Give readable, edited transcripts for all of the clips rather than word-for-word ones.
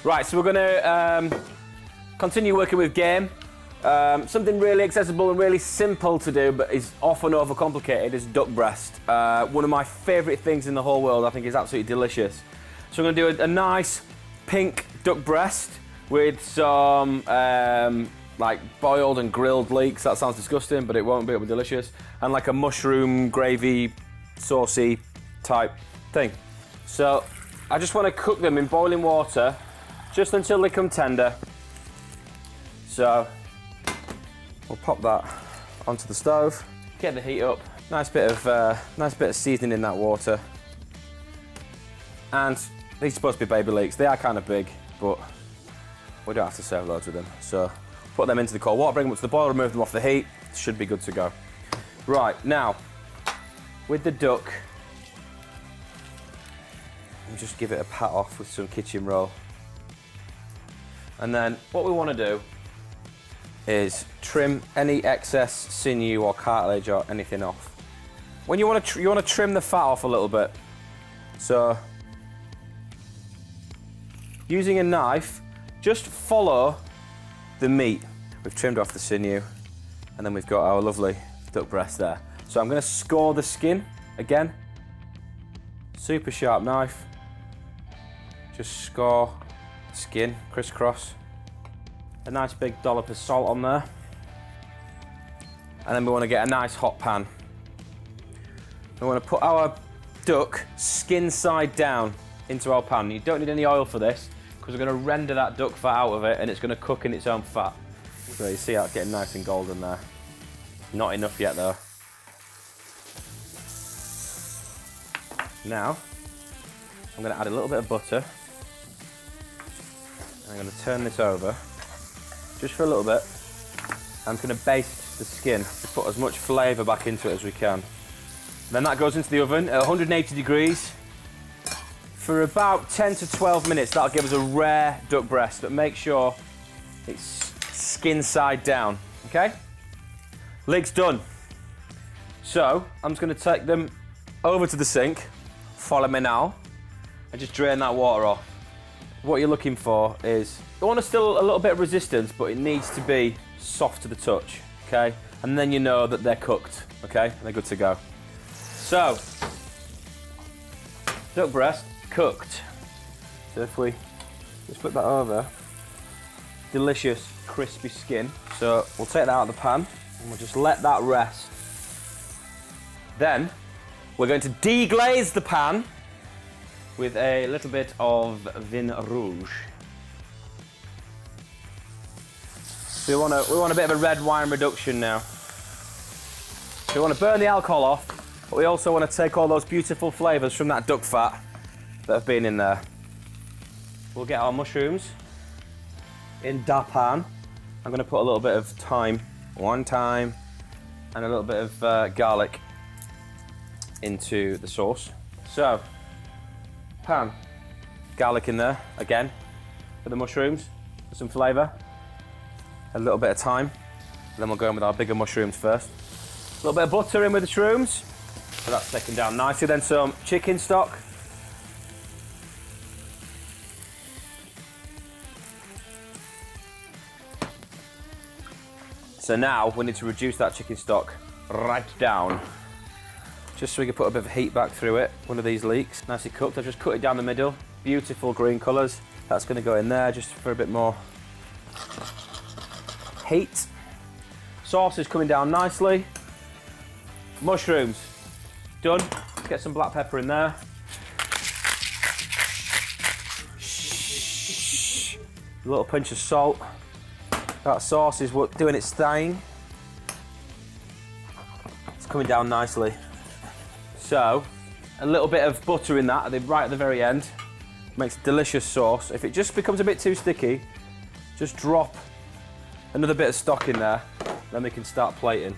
Right, so we're going to continue working with game. Something really accessible and really simple to do, but is often overcomplicated, is duck breast. One of my favourite things in the whole world. I think is absolutely delicious. So we're going to do a nice pink duck breast with some like boiled and grilled leeks. That sounds disgusting, but it won't be. It'll be delicious. And like a mushroom gravy, saucy type thing. So I just want to cook them in boiling water just until they come tender. So we'll pop that onto the stove, get the heat up. Nice bit of seasoning in that water. And these are supposed to be baby leeks. They are kind of big, but we don't have to serve loads of them. So put them into the cold water, bring them up to the boil, remove them off the heat. Should be good to go. Right, now, with the duck, and just give it a pat off with some kitchen roll. And then what we want to do is trim any excess sinew or cartilage or anything off. When you want to trim the fat off a little bit. So using a knife, just follow the meat. We've trimmed off the sinew, and then we've got our lovely duck breast there. So I'm going to score the skin again. Super sharp knife. Just score skin, crisscross. A nice big dollop of salt on there. And then we want to get a nice hot pan. We want to put our duck skin side down into our pan. You don't need any oil for this, because we're going to render that duck fat out of it, and it's going to cook in its own fat. So you see how it's getting nice and golden there. Not enough yet though. Now, I'm going to add a little bit of butter. And I'm going to turn this over, just for a little bit. I'm going to baste the skin to put as much flavour back into it as we can. Then that goes into the oven at 180 degrees for about 10 to 12 minutes. That'll give us a rare duck breast, but make sure it's skin side down, okay? Leeks done. So, I'm just going to take them over to the sink, follow me now, and just drain that water off. What you're looking for is, you want still a little bit of resistance, but it needs to be soft to the touch, okay? And then you know that they're cooked, okay? And they're good to go. So, duck breast, cooked. So if we just flip that over, delicious, crispy skin. So we'll take that out of the pan, and we'll just let that rest. Then, we're going to deglaze the pan with a little bit of vin rouge. So we want a bit of a red wine reduction now. So we want to burn the alcohol off, but we also want to take all those beautiful flavours from that duck fat that have been in there. We'll get our mushrooms in that pan. I'm going to put a little bit of thyme, one thyme, and a little bit of garlic into the sauce. So, pan, garlic in there again for the mushrooms, for some flavour. A little bit of thyme, and then we'll go in with our bigger mushrooms first. A little bit of butter in with the shrooms, so that's taken down nicely. Then some chicken stock. So now we need to reduce that chicken stock right down, just so we can put a bit of heat back through it. One of these leeks, nicely cooked. I've just cut it down the middle. Beautiful green colours. That's going to go in there just for a bit more heat. Sauce is coming down nicely. Mushrooms, done. Let's get some black pepper in there. A little pinch of salt. That sauce is doing its thing. It's coming down nicely. So, a little bit of butter in that, right at the very end. Makes a delicious sauce. If it just becomes a bit too sticky, just drop another bit of stock in there, then we can start plating.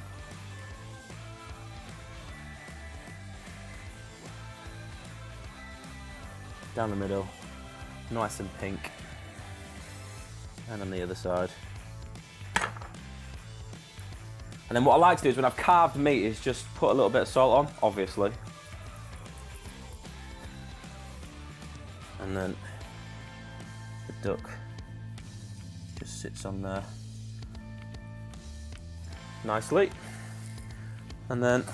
Down the middle, nice and pink. And on the other side. And then what I like to do is when I've carved meat is just put a little bit of salt on, obviously. And then The duck just sits on there nicely. And then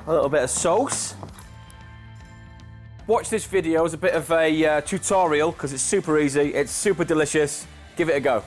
a little bit of sauce. Watch this video as a bit of a tutorial because it's super easy, it's super delicious. Give it a go.